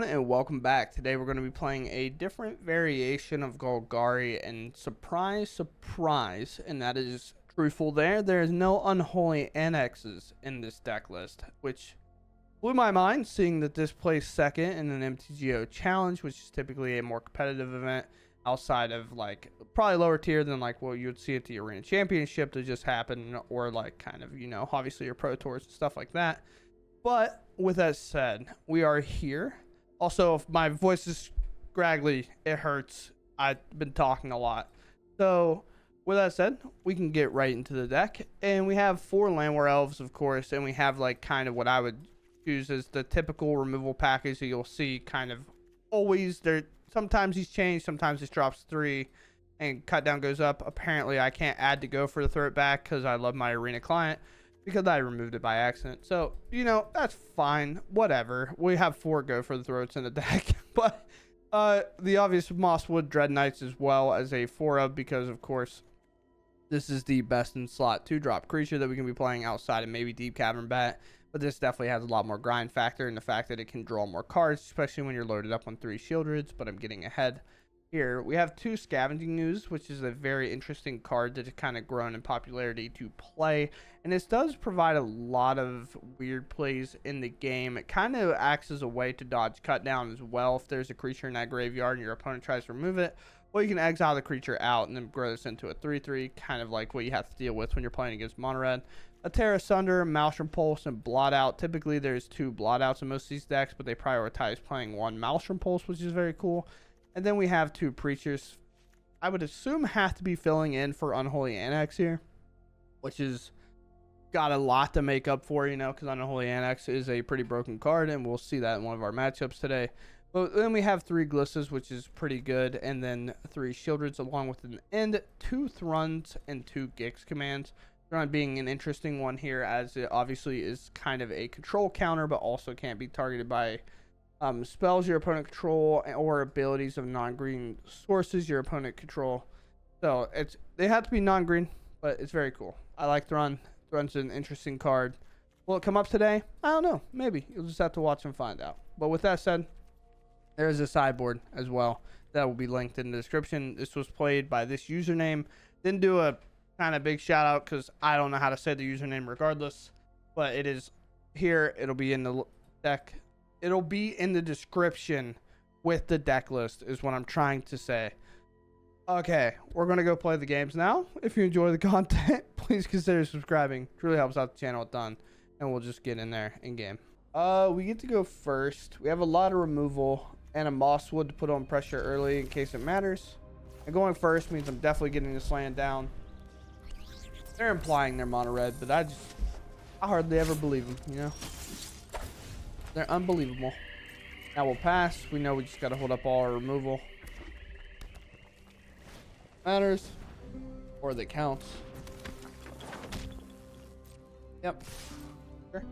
and welcome back. Today we're going to be playing a different variation of Golgari, and surprise, surprise, and that is truthful there is no unholy annexes in this deck list, which blew my mind seeing that this placed second in an MTGO challenge, which is typically a more competitive event outside of like probably lower tier than like what you would see at the Arena Championship that just happened, or like kind of, you know, obviously your Pro Tours and stuff like that. But with that said, we are here. Also, if my voice is scraggly, it hurts. I've been talking a lot. So with that said, we can get right into the deck. And we have 4 Llanowar Elves, of course, and we have like kind of what I would choose as the typical removal package that you'll see kind of always there. Sometimes he's changed, sometimes it drops 3 and cut down goes up. Apparently I can't add to go for the throw it back because I love my Arena client, because I removed it by accident. So, you know, that's fine. Whatever. We have 4 go for the throats in the deck. But the obvious Mosswood Dreadknights as well as a 4-of, because, of course, this is the best in slot 2-drop creature that we can be playing outside of maybe Deep Cavern Bat. But this definitely has a lot more grind factor, and the fact that it can draw more cards, especially when you're loaded up on 3 Sheoldreds. But I'm getting ahead. Here we have 2 Scavenging Ooze, which is a very interesting card that has kind of grown in popularity to play, and this does provide a lot of weird plays in the game. It kind of acts as a way to dodge cut down as well if there's a creature in that graveyard and your opponent tries to remove it, or you can exile the creature out and then grow this into a 3/3, kind of like what you have to deal with when you're playing against mono red. A Tear Asunder, Maelstrom Pulse, and Blot Out. Typically there's 2 Blot Outs in most of these decks, but they prioritize playing 1 Maelstrom Pulse, which is very cool. And then we have 2 Preachers. I would assume have to be filling in for Unholy Annex here, which is got a lot to make up for, you know, because Unholy Annex is a pretty broken card, and we'll see that in one of our matchups today. But then we have 3 Glissas, which is pretty good, and then 3 Sheoldreds along with an end, 2 Thruns, and 2 Gix commands. Thrun being an interesting one here, as it obviously is kind of a control counter, but also can't be targeted by spells your opponent control or abilities of non-green sources your opponent control. So they have to be non-green, but it's very cool. I like Thrun. Thrun's an interesting card. Will it come up today? I don't know. Maybe. You'll just have to watch and find out. But with that said, there's a sideboard as well that will be linked in the description. This was played by this username. Didn't do a kind of big shout out because I don't know how to say the username regardless, but it is here. It'll be in the deck. It'll be in the description with the deck list is what I'm trying to say. Okay, we're going to go play the games now. If you enjoy the content, please consider subscribing. It really helps out the channel a ton. And we'll just get in there in game. We get to go first. We have a lot of removal and a Mosswood to put on pressure early in case it matters. And going first means I'm definitely getting this land down. They're implying they're mono red, but I hardly ever believe them, you know? They're unbelievable. Now we'll pass. We know we just got to hold up all our removal. Matters. Or that counts. Yep. Sure.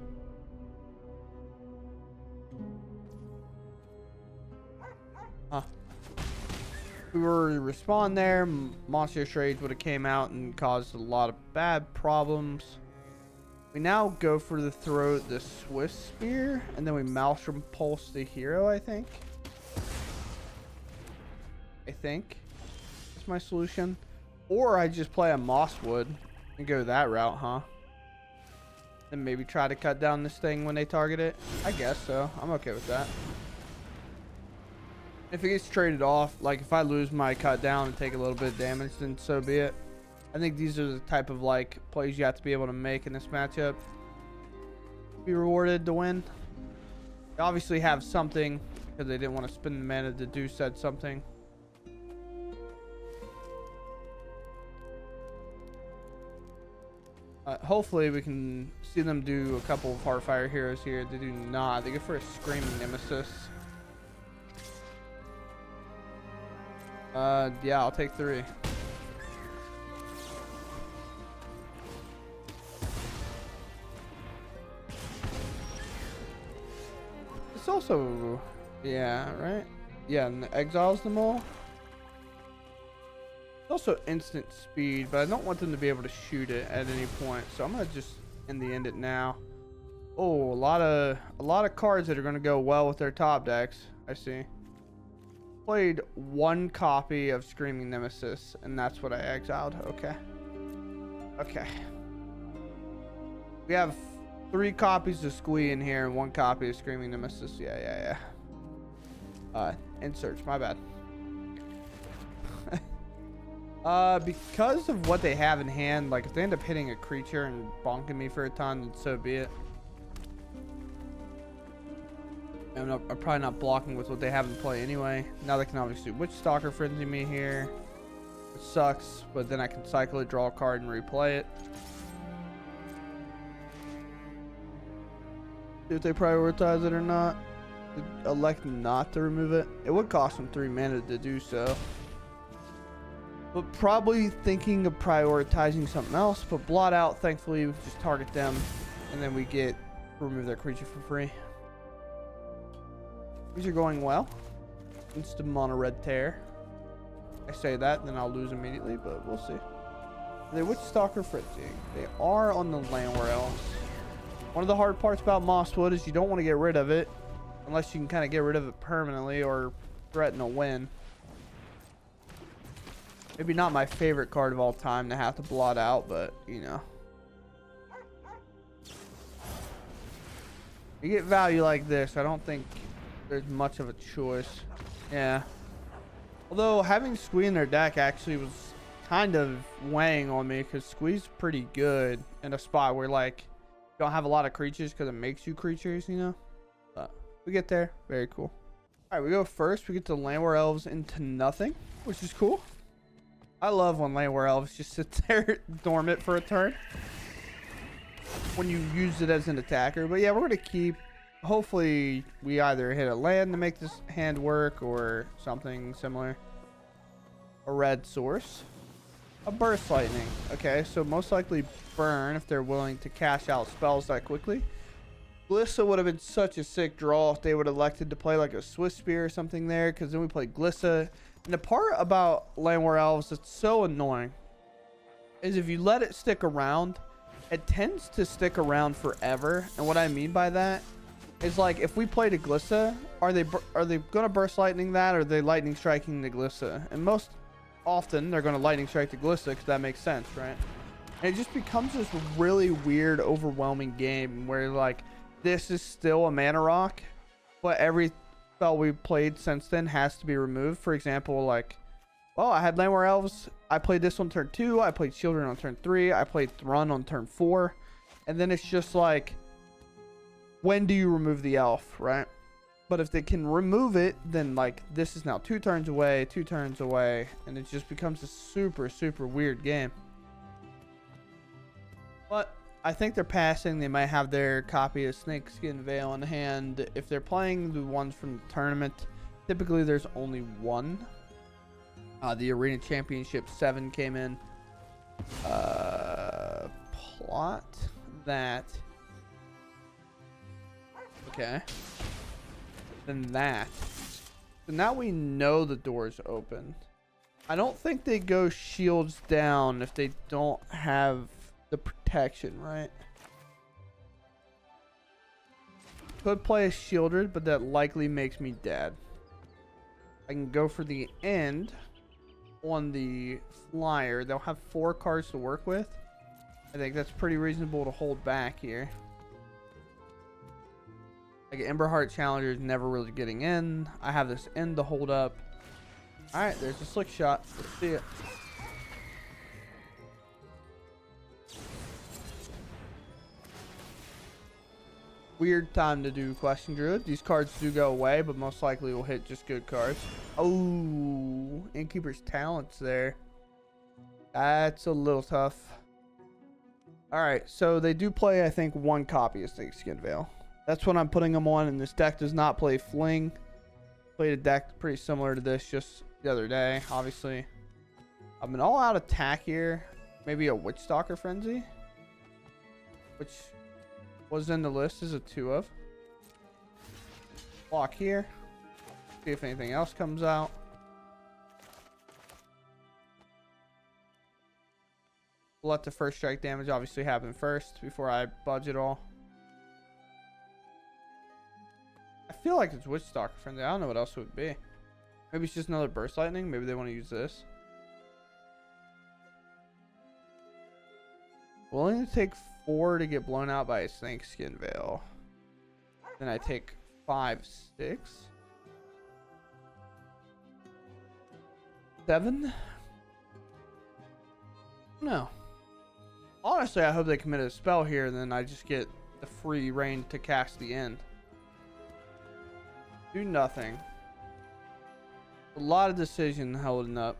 Huh. If we were to respond there, Monster Trades would have came out and caused a lot of bad problems. We now go for the throat, the Swiss Spear, and then we Maelstrom Pulse the hero, I think. That's my solution. Or I just play a Mosswood and go that route, huh? And maybe try to cut down this thing when they target it. I guess so. I'm okay with that. If it gets traded off, like if I lose my cut down and take a little bit of damage, then so be it. I think these are the type of like plays you have to be able to make in this matchup. Be rewarded to win. They obviously have something because they didn't want to spend the mana to do said something. Hopefully we can see them do a couple of Heartfire heroes here. They do not. They go for a Screaming Nemesis. Yeah, I'll take 3. It's also, yeah, right? Yeah, and exiles them all. It's also instant speed, but I don't want them to be able to shoot it at any point, so I'm gonna just end it now. Oh, a lot of cards that are gonna go well with their top decks. I see. Played one copy of Screaming Nemesis, and that's what I exiled. Okay. Okay. We have 3 copies of Squee in here and 1 copy of Screaming Nemesis. Yeah. In search. My bad. Because of what they have in hand, like if they end up hitting a creature and bonking me for a ton, then so be it. I'm probably not blocking with what they have in play anyway. Now they can obviously Witch Stalker Frenzy me here, which sucks, but then I can cycle it, draw a card, and replay it. See if they prioritize it or not. They elect not to remove it. It would cost them 3 mana to do so. But probably thinking of prioritizing something else. But Blot Out, thankfully, we just target them, and then we get remove their creature for free. These are going well. Instant mono red tear. I say that, then I'll lose immediately, but we'll see. The Witch Stalker Frenzy. They are on the Llanowar Elves. One of the hard parts about Mosswood is you don't want to get rid of it unless you can kind of get rid of it permanently or threaten a win. Maybe not my favorite card of all time to have to blot out, but you know. You get value like this, I don't think there's much of a choice. Yeah. Although having Squee in their deck actually was kind of weighing on me because Squee's pretty good in a spot where like you don't have a lot of creatures because it makes you creatures, you know. But we get there. Very cool. All right, we go first. We get the Llanowar Elves into nothing, which is cool. I love when Llanowar Elves just sit there dormant for a turn when you use it as an attacker. But yeah, we're going to keep. Hopefully, we either hit a land to make this hand work or something similar. A red source. A burst lightning. Okay, so most likely burn if they're willing to cash out spells that quickly. Glissa would have been such a sick draw if they would have elected to play like a Swift Spear or something there, because then we play Glissa. And the part about Llanowar Elves that's so annoying is if you let it stick around, it tends to stick around forever. And what I mean by that is like if we played a Glissa, are they gonna burst lightning that, or are they lightning striking the Glissa? And most often they're gonna lightning strike the Glissa because that makes sense, right? And it just becomes this really weird, overwhelming game where like this is still a mana rock, but every spell we've played since then has to be removed. For example, like, well, I had Llanowar Elves. I played this on turn 2. I played Sheoldred on turn 3. I played Thrun on turn 4. And then it's just like, when do you remove the elf, right? But if they can remove it, then like this is now 2 turns away, 2 turns away, and it just becomes a super, super weird game. But I think they're passing. They might have their copy of Snakeskin Veil in hand. If they're playing the ones from the tournament, typically there's only one. The Arena Championship 7 came in. Plot that. Okay. Then that. So now we know the door's open. I don't think they go shields down if they don't have the protection, right? Could play a Sheoldred, but that likely makes me dead. I can go for the end on the flyer. They'll have 4 cards to work with. I think that's pretty reasonable to hold back here. Like Emberheart Challenger is never really getting in. I have this end to hold up. Alright, there's a slick shot. Let's see it. Weird time to do Question Druid. These cards do go away, but most likely will hit just good cards. Oh, Innkeeper's Talents there. That's a little tough. Alright, so they do play, I think, 1 copy of Snakeskin Veil. That's what I'm putting them on, and this deck does not play Fling. Played a deck pretty similar to this just the other day, obviously. I'm an all-out attack here. Maybe a Witch Stalker Frenzy, which was in the list as a 2 of. Block here. See if anything else comes out. Let the first strike damage obviously happen first before I budge it all. feel like it's Witchstalker friendly. I don't know what else it would be. Maybe it's just another Burst Lightning. Maybe they want to use this. Willing to take 4 to get blown out by a Snakeskin Veil. Then I take 5, 6, 7. No. Honestly, I hope they commit a spell here, and then I just get the free reign to cast the end. Do nothing. A lot of decision holding up.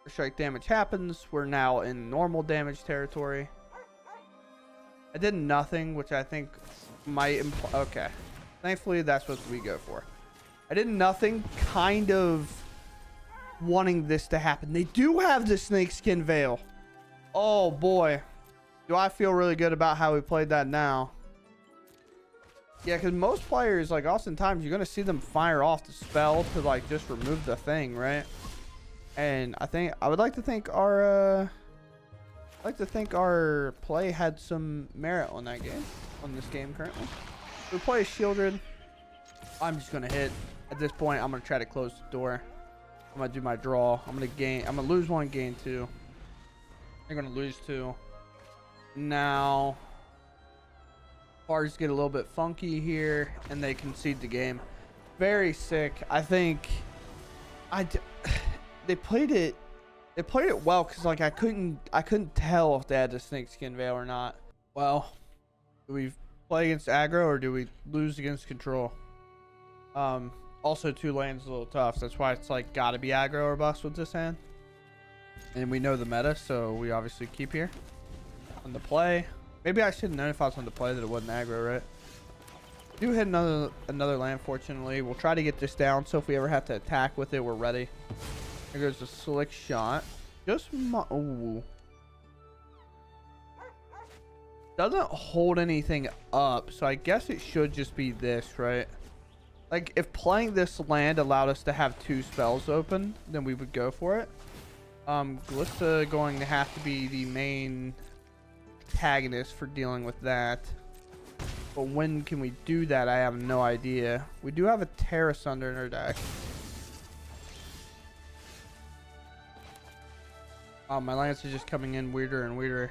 Strike damage happens. We're now in normal damage territory. I did nothing, which I think might imply. Okay. Thankfully, that's what we go for. I did nothing, kind of wanting this to happen. They do have the Snakeskin Veil. Oh boy. Do I feel really good about how we played that now. Yeah, because most players, like, oftentimes you're going to see them fire off the spell to, like, just remove the thing, right? And I would like to think our play had some merit on that game, on this game currently. We play Sheoldred. I'm just gonna hit. At this point, I'm gonna try to close the door. I'm gonna do my draw. I'm gonna lose 1, gain 2. They're gonna lose 2. Now, cards get a little bit funky here, and they concede the game. Very sick. I think they played it well, because like I couldn't tell if they had the Snakeskin Veil or not. Well, do we play against aggro or do we lose against control? Also 2 lands a little tough. That's why it's like gotta be aggro or bust with this hand. And we know the meta, so we obviously keep here. On the play. Maybe I should have known if I was on the play that it wasn't aggro, right? Do hit another land, fortunately. We'll try to get this down, so if we ever have to attack with it, we're ready. There goes the slick shot. Just ooh. Doesn't hold anything up, so I guess it should just be this, right? Like, if playing this land allowed us to have 2 spells open, then we would go for it. Glissa going to have to be the main antagonist for dealing with that. But when can we do that? I have no idea. We do have a Tear Asunder in our deck. Oh, my lands are just coming in weirder and weirder.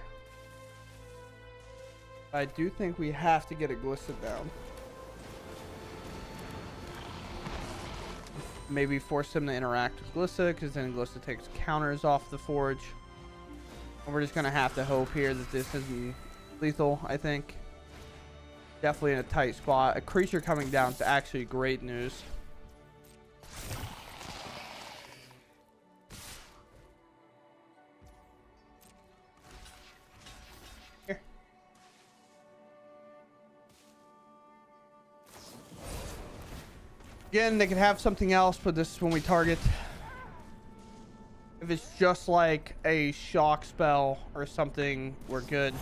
I do think we have to get a Glissa down. Maybe force him to interact with Glissa, because then Glissa takes counters off the forge. And we're just going to have to hope here that this isn't lethal, I think. Definitely in a tight spot. A creature coming down is actually great news. Here. Again, they could have something else, but this is when we target. If it's just like a shock spell or something, we're good.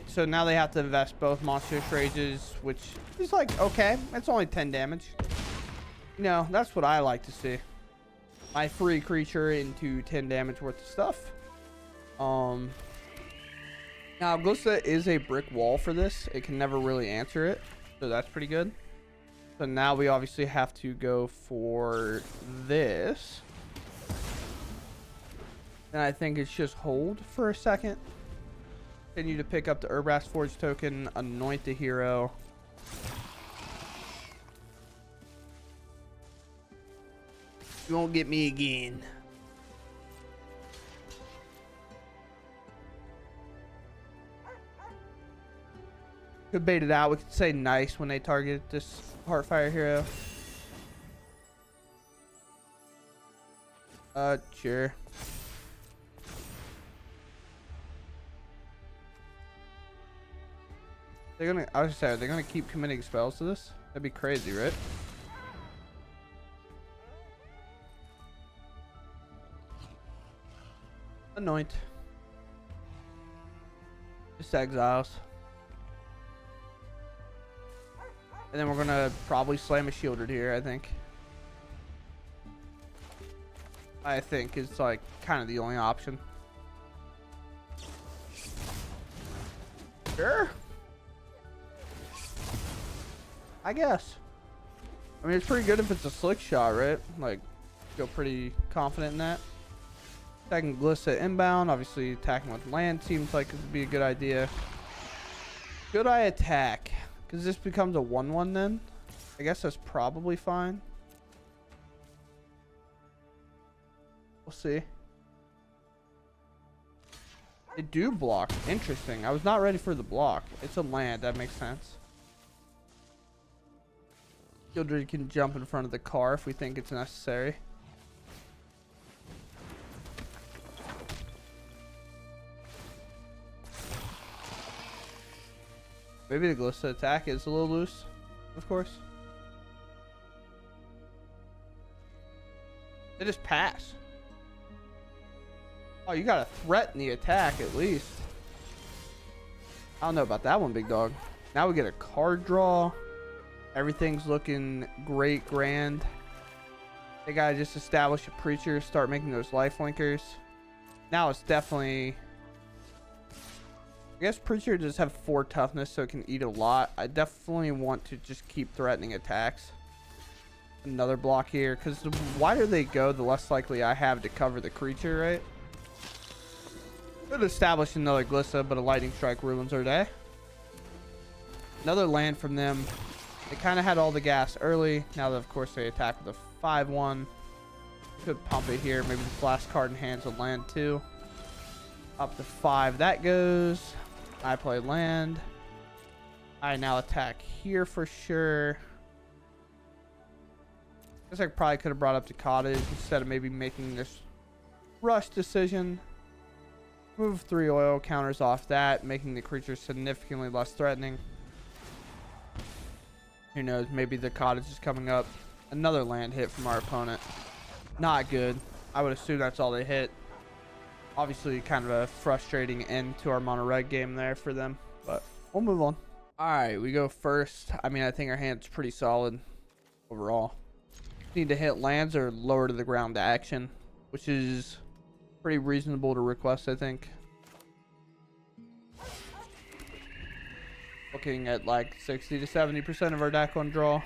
So now they have to invest both Monstrous Rages, which is like, okay, it's only 10 damage. You know, that's what I like to see. My free creature into 10 damage worth of stuff. Now, Glissa is a brick wall for this. It can never really answer it, so that's pretty good. So now we obviously have to go for this. And I think it's just hold for a second. Continue to pick up the Urbrass Forge token, anoint the hero. You won't get me again. Could bait it out. We could say nice when they target this Heartfire hero. Sure. I was just saying, they're gonna keep committing spells to this? That'd be crazy, right? Anoint. Just exiles. And then we're gonna probably slam a Sheoldred here, I think. I think it's like kind of the only option. Sure. I guess. I mean, it's pretty good if it's a slick shot, right? Like, feel pretty confident in that. Attacking Glissa inbound. Obviously, attacking with land seems like it would be a good idea. Should I attack? Because this becomes a 1-1 then. I guess that's probably fine. We'll see. They do block. Interesting. I was not ready for the block. It's a land. That makes sense. Sheoldred can jump in front of the car if we think it's necessary. Maybe the Glissa attack is a little loose, of course. They just pass. Oh, you gotta threaten the attack at least. I don't know about that one, big dog. Now we get a card draw. Everything's looking great, grand. They gotta just establish a preacher, start making those life linkers. Now it's definitely... I guess preacher does have 4 toughness, so it can eat a lot. I definitely want to just keep threatening attacks. Another block here, because the wider they go, the less likely I have to cover the creature, right? Could establish another Glissa, but a lightning strike ruins our day. Another land from them. They kind of had all the gas early. Now that, of course, they attack with a 5-1. Could pump it here. Maybe the last card in hand's a land too. Up to 5. That goes. I play land. I now attack here for sure. Guess I probably could have brought up the cottage instead of maybe making this rush decision. Move 3 oil counters off that, making the creature significantly less threatening. Who knows? Maybe the cottage is coming up. Another land hit from our opponent. Not good. I would assume that's all they hit. Obviously, kind of a frustrating end to our mono red game there for them, but we'll move on. All right, we go first. I mean, I think our hand's pretty solid overall. Need to hit lands or lower to the ground action, which is pretty reasonable to request, I think. Looking at like 60 to 70% of our deck on draw.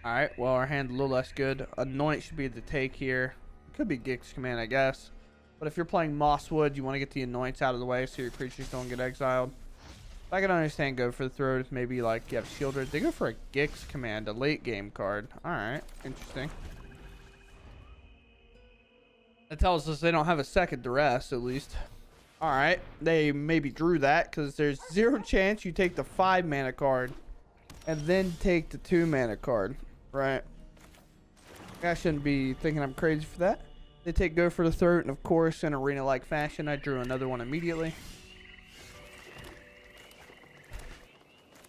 Alright, well, our hand a little less good. Anoint should be the take here. Could be Gix command, I guess. But if you're playing Mosswood, you want to get the Anoints out of the way so your creatures don't get exiled. If I can understand, go for the throat. Maybe like you have Sheoldred. They go for a Gix command, a late game card. Alright, interesting. That tells us they don't have a second duress, at least. Alright, they maybe drew that because there's 0 chance you take the 5 mana card and then take the 2 mana card, right? I shouldn't be thinking I'm crazy for that. They take go for the throat, and of course, in arena-like fashion, I drew another one immediately.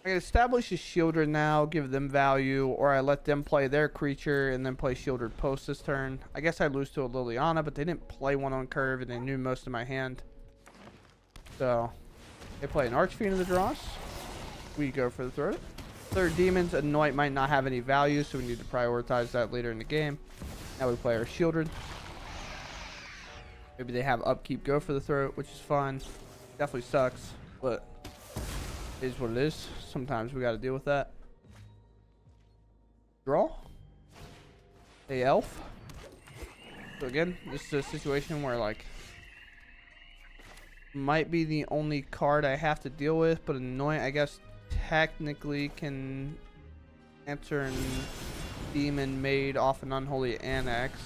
I can establish a Sheoldred now, give them value, or I let them play their creature and then play Sheoldred post this turn. I guess I lose to a Liliana, but they didn't play one on curve, and they knew most of my hand. So, they play an Archfiend of the Dross. We go for the throat. Third Demons, Anoint might not have any value, so we need to prioritize that later in the game. Now we play our Sheoldred. Maybe they have upkeep, go for the throat, which is fine. Definitely sucks, but it is what it is. Sometimes we got to deal with that. Draw. A elf. So again, this is a situation where like might be the only card I have to deal with, but Anoint, I guess, technically can answer and demon made off an Unholy Annex.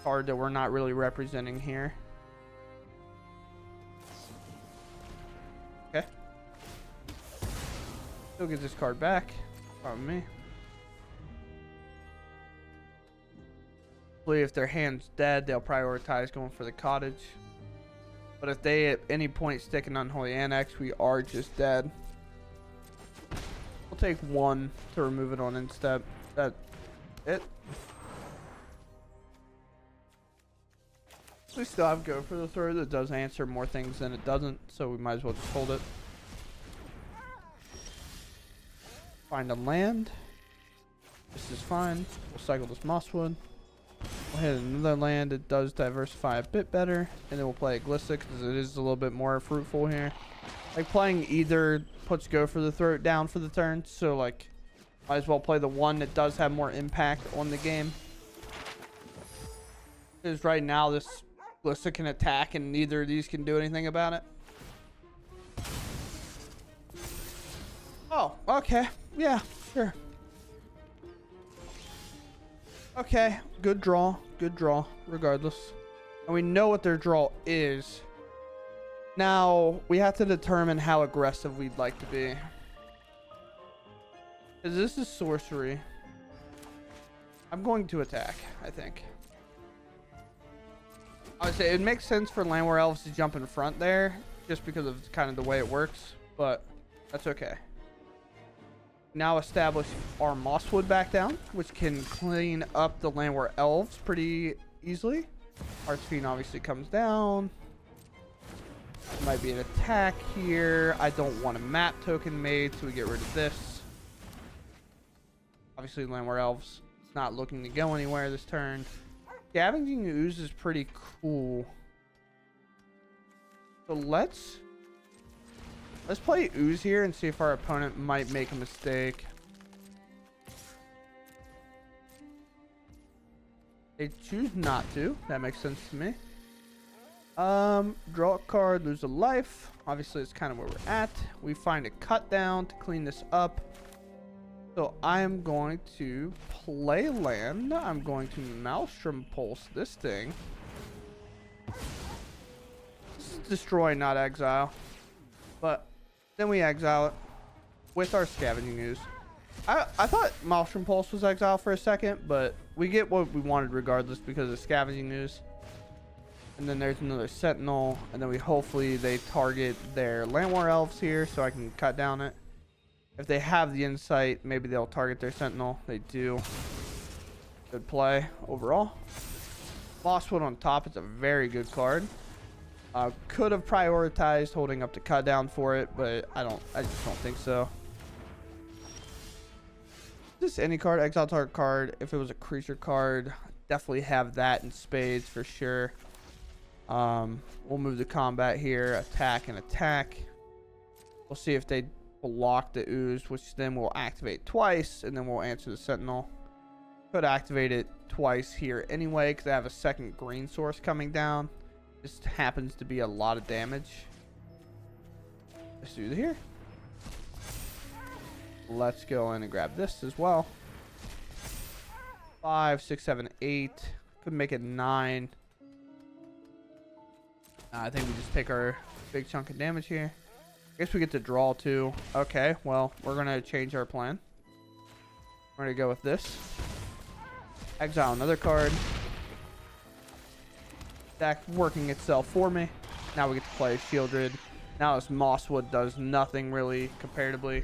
Card that we're not really representing here. Okay. Still get this card back. Problem me. Hopefully if their hand's dead, they'll prioritize going for the cottage. But if they at any point stick an Unholy Annex, we are just dead. We'll take 1 to remove it on instep. That's it. We still have go for the throat. That does answer more things than it doesn't, so we might as well just hold it. Find a land. This is fine. We'll cycle this Mosswood. We'll hit another land. It does diversify a bit better. And then we'll play a Glissa because it is a little bit more fruitful here. Like playing either puts go for the throat down for the turn. So like might as well play the one that does have more impact on the game. Because right now this Glissa can attack and neither of these can do anything about it. Oh, okay. Yeah, sure. Okay, good draw. Good draw, regardless. And we know what their draw is. Now, we have to determine how aggressive we'd like to be. Because this is sorcery. I'm going to attack, I think. I would say it makes sense for Llanowar Elves to jump in front there. Just because of kind of the way it works. But that's okay. Now establish our Mosswood back down, which can clean up the Llanowar Elves pretty easily. Archfiend obviously comes down. Might be an attack here. I don't want a map token made, so we get rid of this. Obviously, Llanowar Elves not looking to go anywhere this turn. Scavenging Ooze is pretty cool. So let's play Ooze here and see if our opponent might make a mistake. They choose not to. That makes sense to me. Draw a card, lose a life. Obviously, it's kind of where we're at. We find a cut down to clean this up. So I am going to play land. I'm going to Maelstrom Pulse this thing. Destroy, not exile. But then we exile it with our Scavenging Ooze. I thought Maelstrom Pulse was exile for a second, but we get what we wanted regardless because of Scavenging Ooze. And then there's another Sentinel, and then hopefully they target their Llanowar Elves here so I can cut down it. If they have the insight, maybe they'll target their Sentinel. They do. Good play overall. Mosswood on top is a very good card. Could have prioritized holding up the cut down for it, but I just don't think so. Just any card, exile target card. If it was a creature card, definitely have that in spades for sure. We'll move to combat here, attack and attack. We'll see if they block the Ooze, which then will activate twice, and then we'll answer the Sentinel. Could activate it twice here anyway because I have a second green source coming down. This happens to be a lot of damage. Let's do it here. Let's go in and grab this as well. 5, 6, 7, 8. Could make it 9. I think we just take our big chunk of damage here. I guess we get to draw too. Okay, well, we're going to change our plan. We're going to go with this. Exile another card. Deck working itself for me. Now we get to play Sheoldred. Now this Mosswood does nothing really comparatively.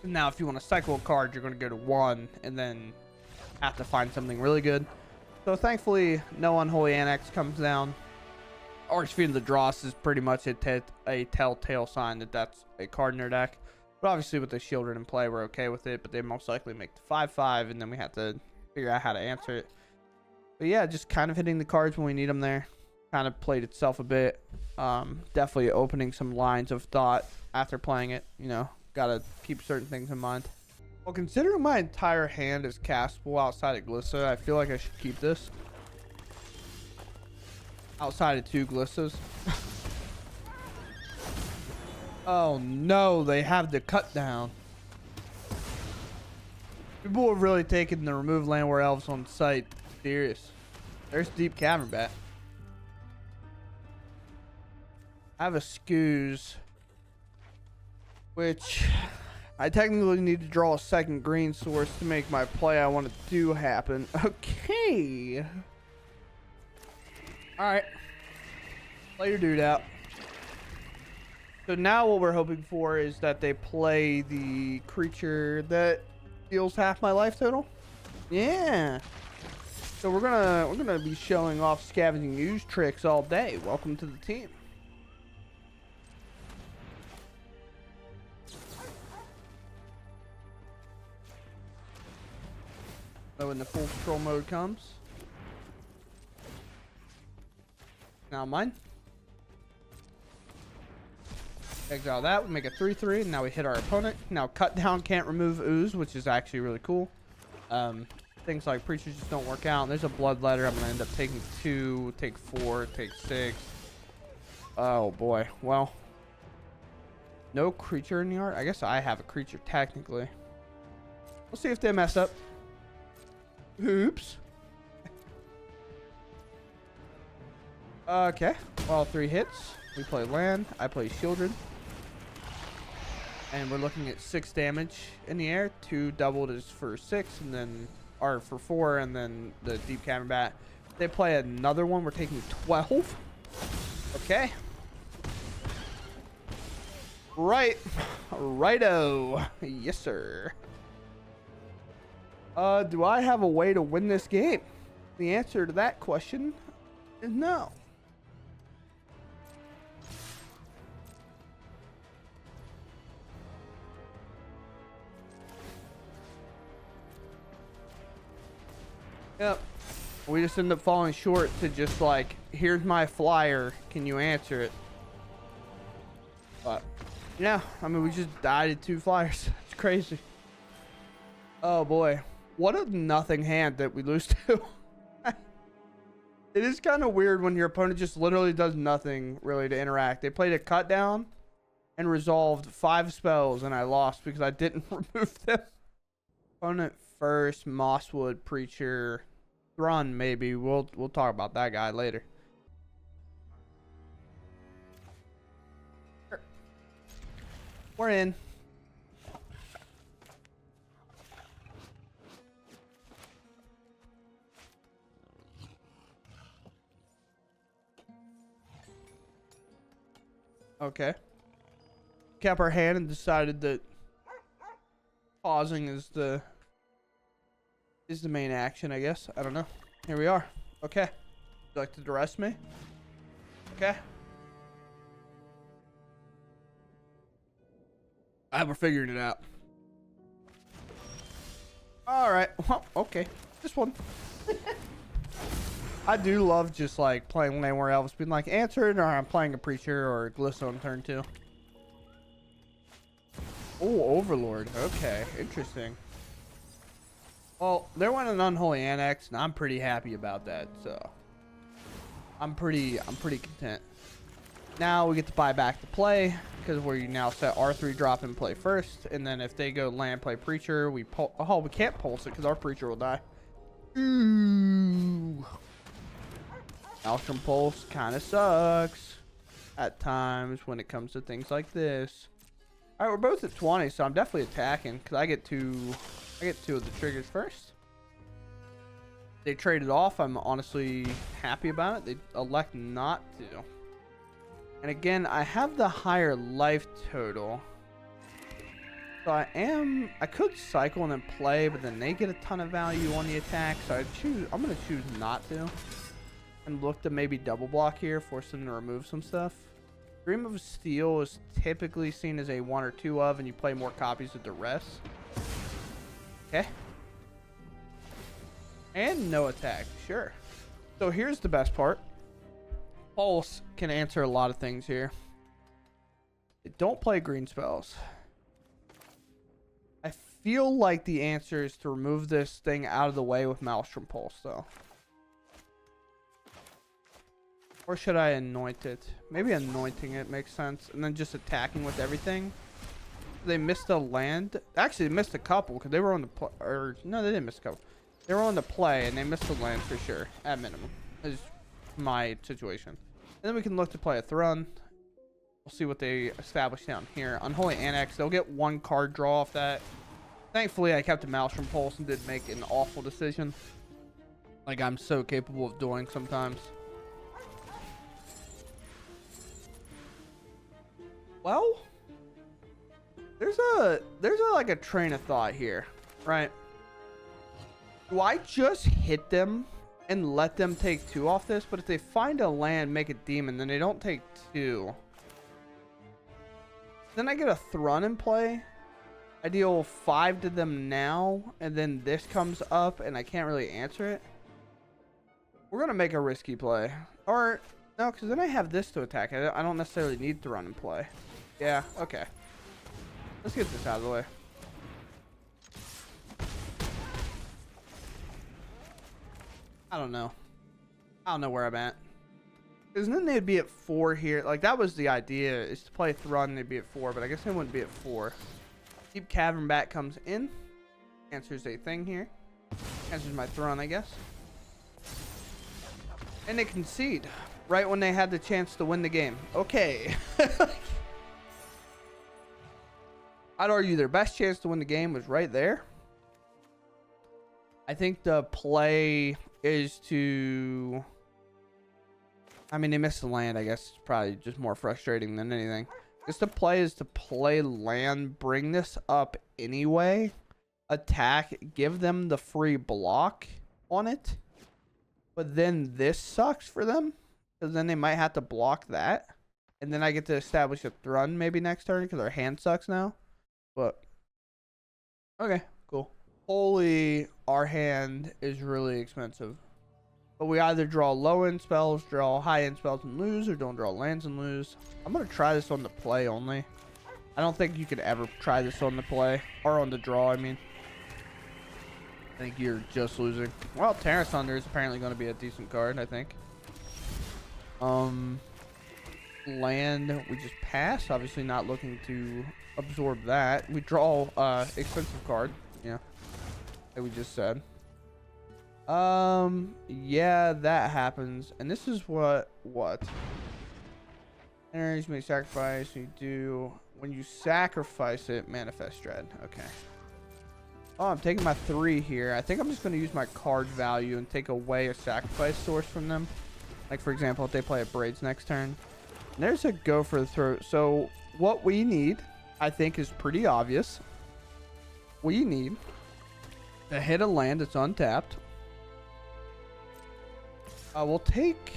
Now if you want to cycle a card, you're going to go to 1 and then have to find something really good. So thankfully, no Unholy Annex comes down. Archfiend of the Dross is pretty much a telltale sign that that's a card in their deck. But obviously with the Sheoldred in play, we're okay with it. But they most likely make the 5/5, and then we have to figure out how to answer it. But yeah, just kind of hitting the cards when we need them there. Kind of played itself a bit. Definitely opening some lines of thought after playing it. You know, gotta keep certain things in mind. Well, considering my entire hand is castable outside of Glissa, I feel like I should keep this. Outside of 2 Glissas. Oh no, they have the cut down. People have really taken the remove Llanowar Elves on site serious. There's Deep Cavern Bat. I have a Scooze, which I technically need to draw a second green source to make my play I want to do happen. Okay. Alright. Play your dude out. So now what we're hoping for is that they play the creature that deals half my life total. Yeah. So we're gonna be showing off Scavenging Ooze tricks all day. Welcome to the team. So when the full control mode comes. Now mine. Exile that. We make a 3/3. And now we hit our opponent. Now cut down can't remove ooze, which is actually really cool. Things like preachers just don't work out. There's a bloodletter. I'm gonna end up taking 2, take 4, take 6. Oh boy. Well, no creature in the yard. I guess I have a creature technically. We'll see if they mess up. Oops. Okay. All 3 hits. We play land. I play Sheoldred. And we're looking at 6 damage in the air. 2 doubled is for 6, and then or for 4, and then the deep cavern bat. They play another one. We're taking 12. Okay. Right. Righto. Yes, sir. Do I have a way to win this game? The answer to that question is no. Yep. We just end up falling short to just like, here's my flyer. Can you answer it? But yeah, I mean, we just died at 2 flyers. It's crazy. Oh boy. What a nothing hand that we lose to. It is kind of weird when your opponent just literally does nothing really to interact. They played a cut down and resolved 5 spells, and I lost because I didn't remove them. Opponent first, Mosswood, Preacher, Thrun maybe. We'll talk about that guy later. We're in. Okay. Kept our hand and decided that pausing is the main action, I guess. I don't know. Here we are. Okay. Would you like to duress me? Okay. We're figuring it out. Alright. Well, okay. This one. I do love just like playing Llanowar Elves, being like, answer it, or I'm playing a Preacher or a Glissa on turn 2. Oh, Overlord. Okay. Interesting. Well, there went an Unholy Annex, and I'm pretty happy about that, so I'm pretty content. Now we get to buy back the play, because we now set R3 drop and play first, and then if they go land play Preacher, we we can't pulse it because our Preacher will die. Ooh. Maelstrom Pulse kind of sucks at times when it comes to things like this. All right, we're both at 20, so I'm definitely attacking because I get 2 of the triggers first. They traded off. I'm honestly happy about it. They elect not to. And again, I have the higher life total. So I could cycle and then play, but then they get a ton of value on the attack. So I'm going to choose not to. And look to maybe double block here, force them to remove some stuff. Dream of Steel is typically seen as a 1 or 2 of, and you play more copies of Duress. Okay. And no attack, sure. So here's the best part. Pulse can answer a lot of things here. Don't play green spells. I feel like the answer is to remove this thing out of the way with Maelstrom Pulse, though. Or should I anoint it? Maybe anointing it makes sense. And then just attacking with everything. They missed a land. Actually, they missed a couple because they were on the play. Or, no, they didn't miss a couple. They were on the play and they missed a land for sure. At minimum. Is my situation. And then we can look to play a Thrun. We'll see what they establish down here. Unholy Annex. They'll get 1 card draw off that. Thankfully, I kept a Maelstrom Pulse and didn't make an awful decision. Like I'm so capable of doing sometimes. Well, there's like a train of thought here, right? Do I just hit them and let them take 2 off this? But if they find a land, make a demon, then they don't take 2. Then I get a Thrun in play. I deal 5 to them now, and then this comes up, and I can't really answer it. We're gonna make a risky play, or No, because then I have this to attack. I don't necessarily need to run and play. Yeah, okay. Let's get this out of the way. I don't know. I don't know where I'm at. Because then they'd be at 4 here. Like, that was the idea, is to play Thrun, they'd be at 4. But I guess they wouldn't be at 4. Deep Cavern Bat comes in. Answers a thing here. Answers my Thrun, I guess. And they concede. Right when they had the chance to win the game. Okay. I'd argue their best chance to win the game was right there. I think the play is to... I mean, they missed the land. I guess it's probably just more frustrating than anything. Just the play is to play land, bring this up anyway, attack, give them the free block on it. But then this sucks for them, because then they might have to block that. And then I get to establish a Thrun maybe next turn, because our hand sucks now. But, okay, cool. Holy, our hand is really expensive. But we either draw low-end spells, draw high-end spells and lose, or don't draw lands and lose. I'm going to try this on the play only. I don't think you could ever try this on the play. Or on the draw, I mean. I think you're just losing. Well, Tear Asunder is apparently going to be a decent card, I think. Land, we just pass. Obviously not looking to absorb that. We draw expensive card. Yeah. Like we just said. Yeah, that happens. And this is what? Energies may sacrifice. You do when you sacrifice it, manifest dread. Okay. Oh, I'm taking my 3 here. I think I'm just going to use my card value and take away a sacrifice source from them. Like, for example, if they play a Braids next turn. And there's a go for the throat. So what we need, I think, is pretty obvious. We need to hit a land that's untapped. We'll take...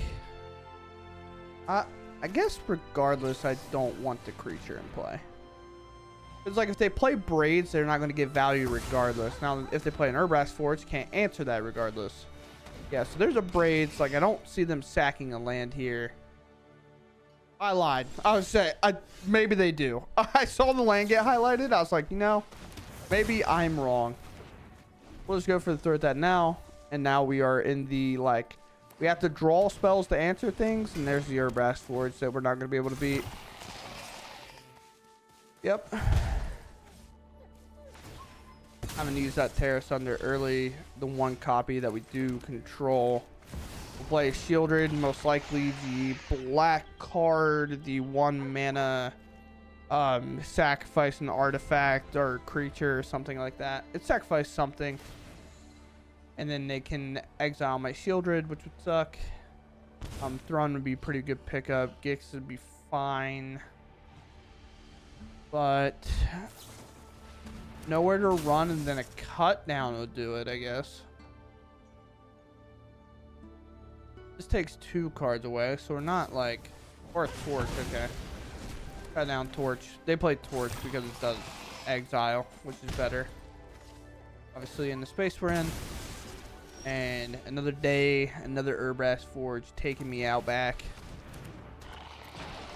I guess regardless, I don't want the creature in play. It's like if they play Braids, they're not going to get value regardless. Now, if they play an Urbrass Forge, can't answer that regardless. Yeah, so there's a Braids. Like, I don't see them sacking a land here. I lied. I was saying, maybe they do. I saw the land get highlighted. I was like, you know, maybe I'm wrong. We'll just go for the throw at that now. And now we are in the, like, we have to draw spells to answer things. And there's the Urbrass Forge that we're not going to be able to beat. Yep. I'm going to use that Tear Asunder early. The 1 copy that we do control. We'll play Sheoldred, most likely the black card, the 1 mana sacrifice an artifact or creature or something like that. It sacrificed something. And then they can exile my Sheoldred, which would suck. Thrun would be a pretty good pickup. Gix would be fine. But nowhere to run, and then a cut down would do it, I guess. This takes 2 cards away, so we're not like... Or a Torch, okay. Cut down Torch. They play Torch because it does exile, which is better. Obviously in the space we're in. And another day, another Urbrass Forge taking me out back.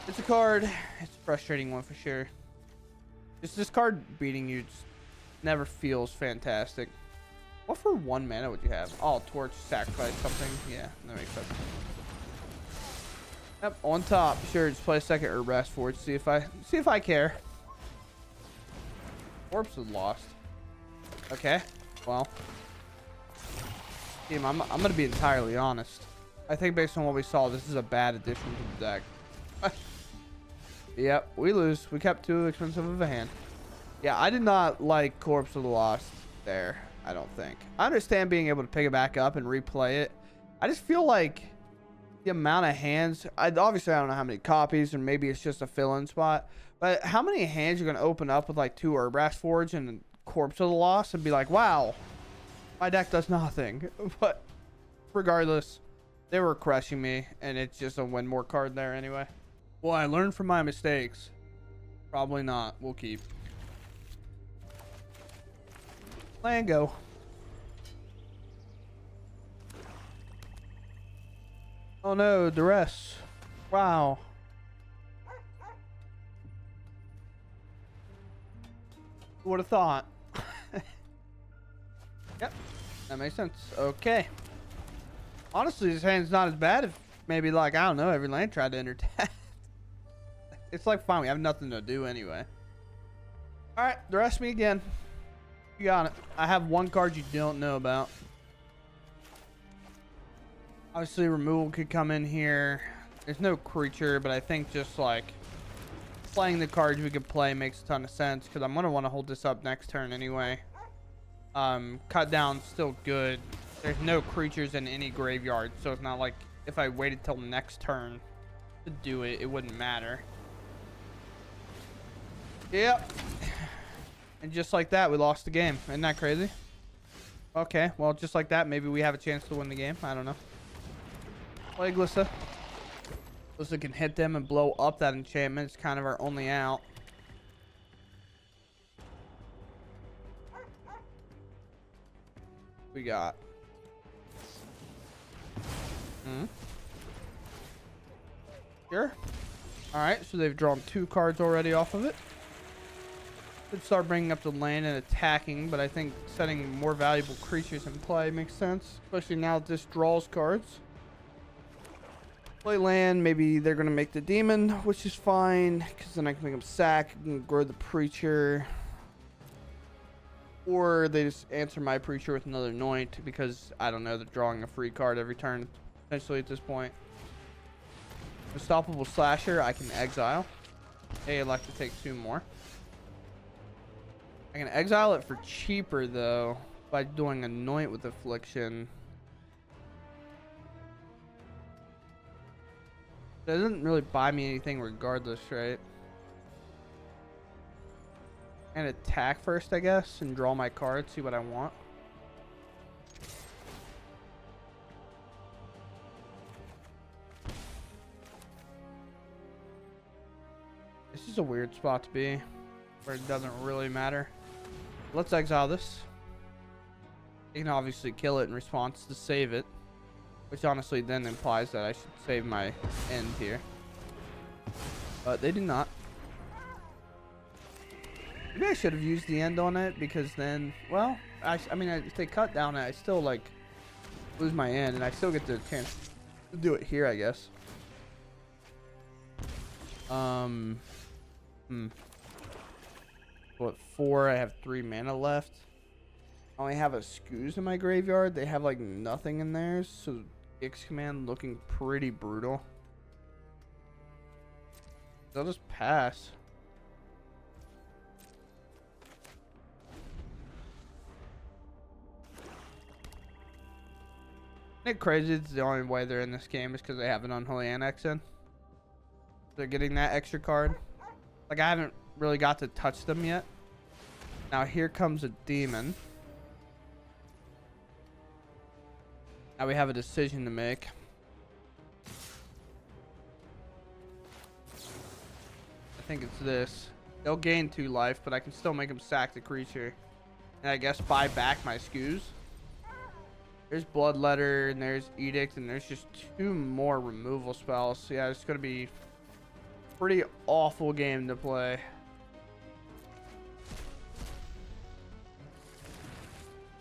It's a card. It's a frustrating one for sure. Just this card beating you just never feels fantastic. What for 1 mana would you have? Oh, Torch, sacrifice something. Yeah, that makes sense. Yep, on top. Sure, just play a second Urbrass Forge. See if I care. Corpse is lost. Okay, well. Team, I'm gonna be entirely honest. I think based on what we saw, this is a bad addition to the deck. Yep, we lose. We kept too expensive of a hand. Yeah, I did not like Corpse of the Lost there, I don't think. I understand being able to pick it back up and replay it. I just feel like the amount of hands... obviously, I don't know how many copies, and maybe it's just a fill-in spot. But how many hands you're going to open up with like 2 Urbrass Forge and Corpse of the Lost and be like, wow, my deck does nothing. But regardless, they were crushing me, and it's just a win more card there anyway. Well, I learned from my mistakes. Probably not. We'll keep. Land go. Oh no, duress. Wow. Who would have thought? Yep, that makes sense. Okay. Honestly, this hand's not as bad if maybe, like, I don't know, every land tried to enter tap. It's like, fine, we have nothing to do anyway. Alright, rest me again. You got it. I have one card you don't know about. Obviously, removal could come in here. There's no creature, but I think just, like, playing the cards we could play makes a ton of sense, because I'm going to want to hold this up next turn anyway. Cut down's still good. There's no creatures in any graveyard, so it's not like if I waited till next turn to do it, it wouldn't matter. Yep. And just like that, we lost the game. Isn't that crazy? Okay, well, just like that, maybe we have a chance to win the game. I don't know. Play Glissa. Glissa can hit them and blow up that enchantment. It's kind of our only out. We got. Sure. Alright, so they've drawn 2 cards already off of it. Could start bringing up the land and attacking, but I think setting more valuable creatures in play makes sense, especially now that this draws cards. Play land, maybe they're going to make the demon, which is fine, because then I can make them sack and grow the preacher. Or they just answer my preacher with another Anoint, because, I don't know, they're drawing a free card every turn, essentially at this point. Unstoppable Slasher, I can exile. Hey, I'd like to take 2 more. I can exile it for cheaper, though, by doing Anoint with Affliction. It doesn't really buy me anything regardless, right? And attack first, I guess, and draw my card, see what I want. This is a weird spot to be, where it doesn't really matter. Let's exile this. You can obviously kill it in response to save it, which honestly then implies that I should save my end here. But they do not. Maybe I should have used the end on it, because then, well, I mean, if they cut down it, I still, like, lose my end, and I still get the chance to do it here, I guess. What, 4? I have 3 mana left. I only have a Scooze in my graveyard. They have, like, nothing in theirs, so X command looking pretty brutal. They'll just pass. Isn't it crazy? It's the only way they're in this game is because they have an Unholy Annex in. They're getting that extra card. Like, I haven't really got to touch them yet. Now here comes a demon. Now we have a decision to make. I think it's this. They'll gain 2 life, but I can still make them sack the creature. And I guess buy back my Scooze. There's Bloodletter, and there's Edict, and there's just 2 more removal spells. So yeah, it's going to be a pretty awful game to play.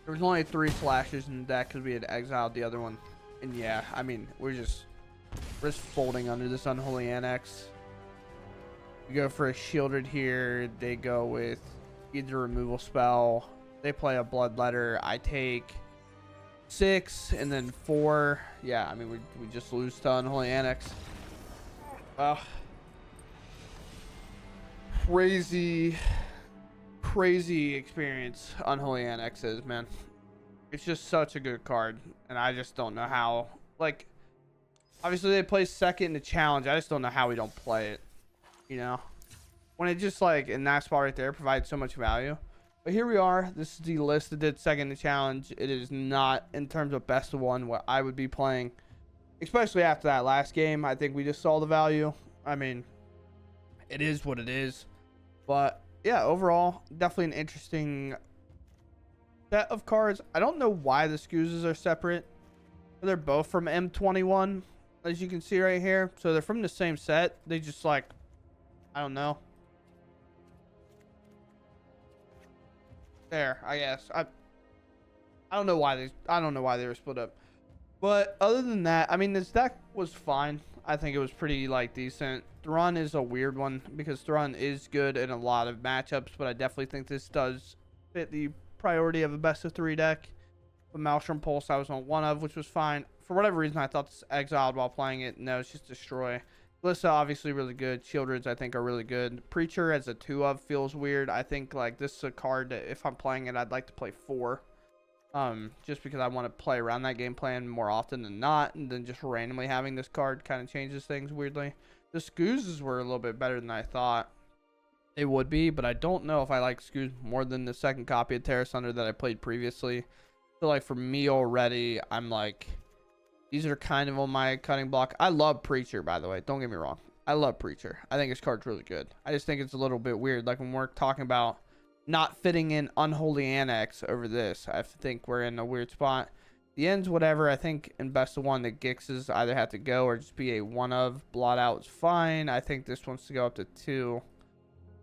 There was only 3 slashers in the deck because we had exiled the other one. And yeah, I mean, we're just folding under this Unholy Annex. We go for a Sheoldred here. They go with either removal spell. They play a Bloodletter. I take 6 and then 4. Yeah, I mean, we just lose to Unholy Annex. Crazy experience Unholy Annex is, man. It's just such a good card, and I just don't know how. Like, obviously they play second in the challenge. I just don't know how we don't play it, you know, when it just, like, in that spot right there provides so much value. But here we are. This is the list that did second in the challenge. It is not, in terms of best of 1, what I would be playing, especially after that last game. I think we just saw the value. I mean, it is what it is. But yeah, overall, definitely an interesting set of cards. I don't know why the Scoozes are separate. They're both from M21. as you can see right here. So they're from the same set. They just like, I don't know. There, I guess. I don't know why they were split up. But other than that, I mean, this deck was fine. I think it was pretty like decent. Thrun is a weird one because Thrun is good in a lot of matchups, but I definitely think this does fit the priority of a best of 3 deck. But Maelstrom Pulse I was on one of, which was fine. For whatever reason, I thought this exiled while playing it. No, it's just destroy. Glissa obviously really good. Sheoldreds I think are really good. Preacher as a 2 of feels weird. I think like this is a card that if I'm playing it, I'd like to play 4. Just because I want to play around that game plan more often than not, and then just randomly having this card kind of changes things weirdly. The Scoozes were a little bit better than I thought they would be, but I don't know if I like Scooz more than the second copy of Tear Asunder that I played previously. So like for me already, I'm like, these are kind of on my cutting block. I love Preacher, by the way. Don't get me wrong. I love Preacher. I think his card's really good. I just think it's a little bit weird. Like when we're talking about not fitting in Unholy Annex over this, I think we're in a weird spot. The ends, whatever. I think in best of 1, the Gixes either have to go or just be a 1 of. Blot Out is fine. I think this wants to go up to 2.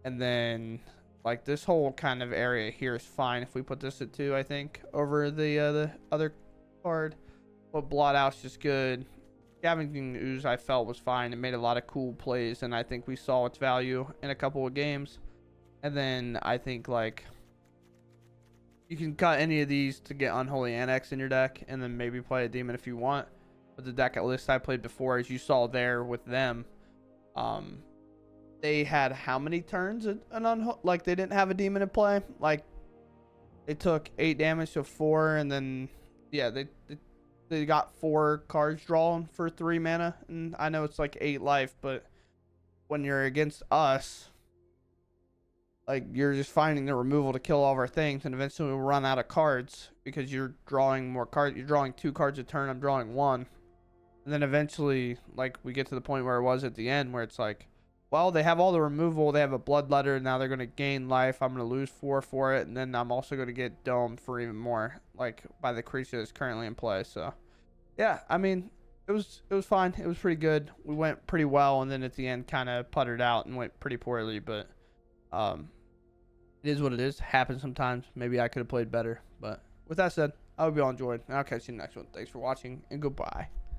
And then like this whole kind of area here is fine if we put this at 2, I think, over the other card. But Blot Out's just good. Scavenging Ooze I felt was fine. It made a lot of cool plays, and I think we saw its value in a couple of games. And then I think like you can cut any of these to get Unholy Annex in your deck, and then maybe play a demon if you want. But the deck at list I played before, as you saw there with them, they had how many turns like they didn't have a demon in play. Like they took 8 damage to 4, and then yeah, they got 4 cards drawn for 3 mana, and I know it's like 8 life, but when you're against us, like you're just finding the removal to kill all of our things, and eventually we'll run out of cards because you're drawing more cards. You're drawing 2 cards a turn. I'm drawing 1, and then eventually, like we get to the point where it was at the end, where it's like, well, they have all the removal. They have a bloodletter. Now they're gonna gain life. I'm gonna lose 4 for it, and then I'm also gonna get domed for even more, like by the creature that's currently in play. So, yeah, I mean, it was fine. It was pretty good. We went pretty well, and then at the end, kind of puttered out and went pretty poorly, but it is what it is. Happens sometimes. Maybe I could have played better. But with that said, I hope you all enjoyed, and I'll catch you in the next one. Thanks for watching, and goodbye.